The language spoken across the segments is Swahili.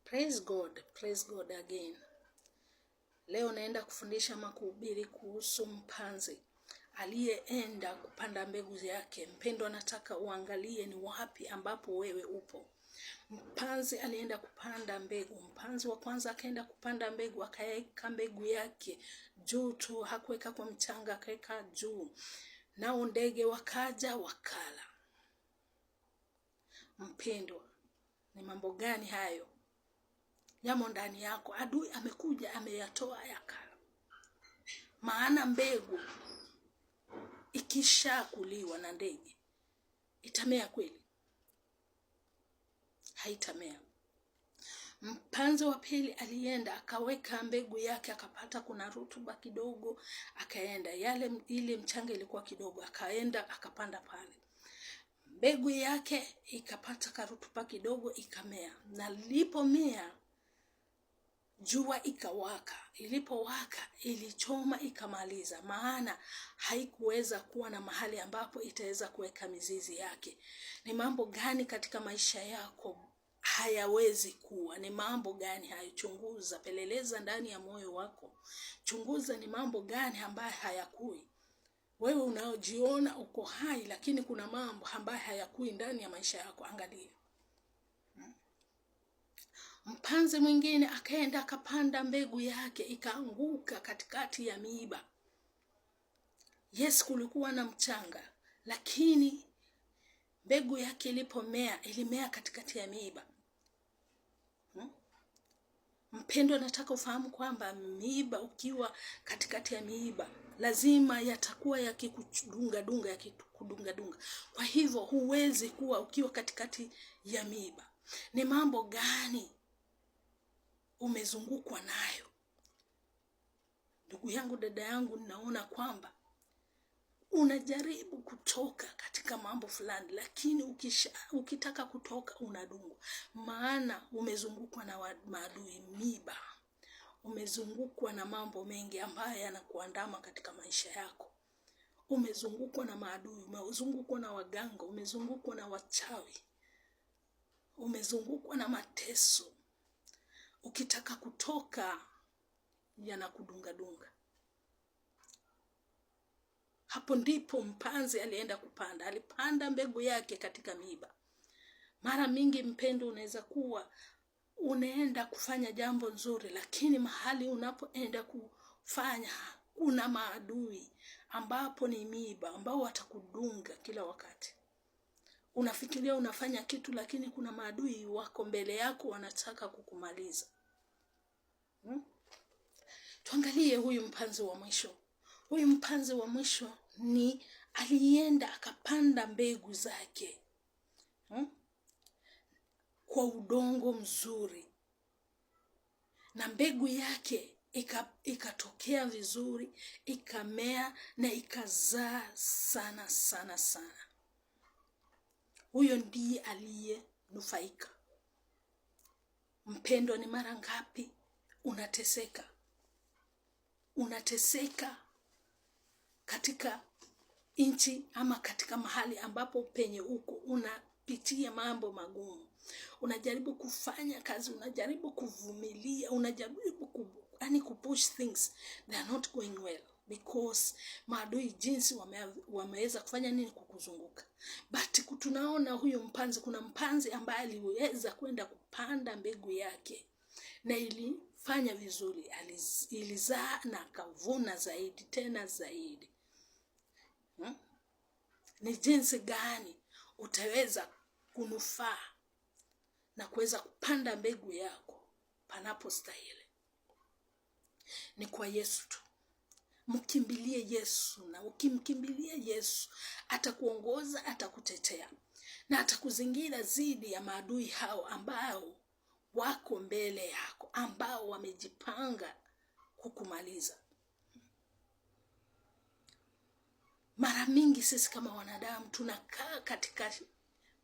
Praise God again. Leo naenda kufundisha ama kuhubiri kuhusu mpanzi aliyeenda kupanda mbegu yake. Mpendwa, nataka uangalie ni wapi ambapo wewe upo. Mpanzi alienda kupanda mbegu. Mpanzi wa kwanza akaenda kupanda mbegu, akaweka mbegu yake juu tu, hakuweka kwa mchanga, akaweka juu. Nao ndege wakaja wakala. Mpendwa, ni mambo gani hayo yamo ndani yako? Adui amekuja ameyatoa yakala. Maana mbegu ikisha kuliwa na ndege itamea kweli? Haitamea. Mpanzi wa pili alienda akaweka mbegu yake, akapata kuna rutuba kidogo, akaenda ile mchanga ilikuwa kidogo, akaenda akapanda pale. Mbegu yake ikapata karutuba kidogo, ikamea. Na ilipomea jua ikawaka. Ilipowaka ilichoma ikamaliza, maana haikuweza kuwa na mahali ambapo itaweza kuweka mizizi yake. Ni mambo gani katika maisha yako hayawezi kuwa? Ni mambo gani hayo? Chunguza, peleleza ndani ya moyo wako. Chunguza ni mambo gani ambayo hayakui. Wewe unaojiona uko hai, lakini kuna mambo ambayo hayakui ndani ya maisha yako. Angalia. Mpanzi mwingine akaenda akapanda mbegu yake, ikaanguka katikati ya miiba. Yes, kulikuwa na mchanga, lakini mbegu yake ilipomea, ilimea katikati ya miiba. Mpendwa, nataka ufahamu kwamba miiba, ukiwa katikati ya miiba, lazima yatakuwa yakikudunga dunga. Kwa hivyo huwezi kuwa ukiwa katikati ya miiba. Ni mambo gani umezungukwa nayo? Ndugu yangu, dada yangu, ninaona kwamba unajaribu kutoka katika mambo fulani, lakini ukitaka kutoka unadungwa. Maana umezungukwa na maadui, miiba. Umezungukwa na mambo mengi ambayo yanakuandama katika maisha yako. Umezungukwa na maadui, umezungukwa na waganga, umezungukwa na wachawi, umezungukwa na mateso. Ukitaka kutoka yanakudunga. Hapo ndipo mpanzi alienda kupanda. Alipanda mbegu yake katika miiba. Mara mingi, mpendo, unaweza kuwa unaenda kufanya jambo nzuri, lakini mahali unapoenda kufanya kuna maadui ambapo ni miiba, ambao watakudunga kila wakati. Unafikiria unafanya kitu, lakini kuna maadui wako mbele yako wanataka kukumaliza. Tuangalie huyu mpanzi wa mwisho. Huyu mpanzi wa mwisho ni alienda akapanda mbegu zake kwa udongo mzuri, na mbegu yake ikatokea vizuri, ikamea na ikazaa sana. Huyo ndiye aliyenufaika. Mpendwa, ni mara ngapi unateseka katika nchi ama katika mahali ambapo penye uko unapitia mambo magumu. Unajaribu kufanya kazi, unajaribu kuvumilia, unajaribu kupush things, they are not going well, because maadui jinsi wameweza kufanya nini? Kukuzunguka. But tunaona huyo mpanzi, kuna mpanzi ambaye aliweza kwenda kupanda mbegu yake na ilifanya vizuri, ilizaa na akavuna zaidi tena zaidi. Ni jinsi gani utaweza kunufaa na kuweza kupanda mbegu yako panapo stahili? Ni kwa Yesu tu. Mkimbilie Yesu, na ukimkimbilia Yesu atakuongoza, atakutetea na atakuzingira zidi ya maadui hao ambao wako mbele yako, ambao wamejipanga kukumaliza. Mara mingi sisi kama wanadamu tunakaa katika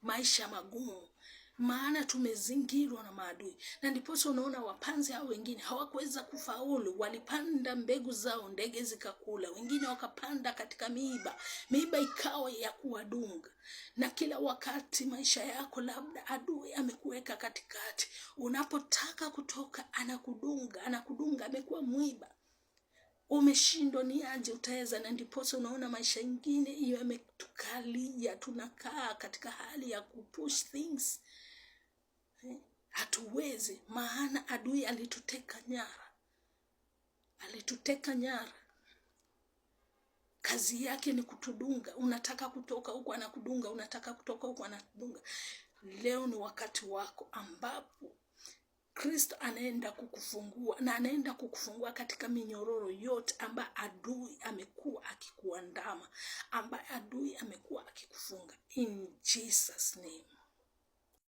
maisha magumu, maana tumezingirwa na maadui. Na ndiposa unaona wapanzi hao wengine hawakuweza kufaulu, walipanda mbegu zao, ndege zikakula. Wengine wakapanda katika miiba ikawa ya kuwadunga. Na kila wakati maisha yako labda adui amekuweka katikati, unapotaka kutoka anakudunga, amekuwa mwiba. Umeshindwa ni aje utaweza. Na ndiposa unaona maisha ingine hiyo yametukalia, tunakaa katika hali ya kupush things. Hatuwezi, maana adui alituteka nyara. Kazi yake ni kutudunga. Unataka kutoka huko anakudunga, unataka kutoka huko anakudunga. Leo ni wakati wako ambapo Kristo anaenda kukufungua, na anaenda kukufungua katika minyororo yote ambayo adui amekuwa akikuandama, ambayo adui amekuwa akikufunga. In Jesus name.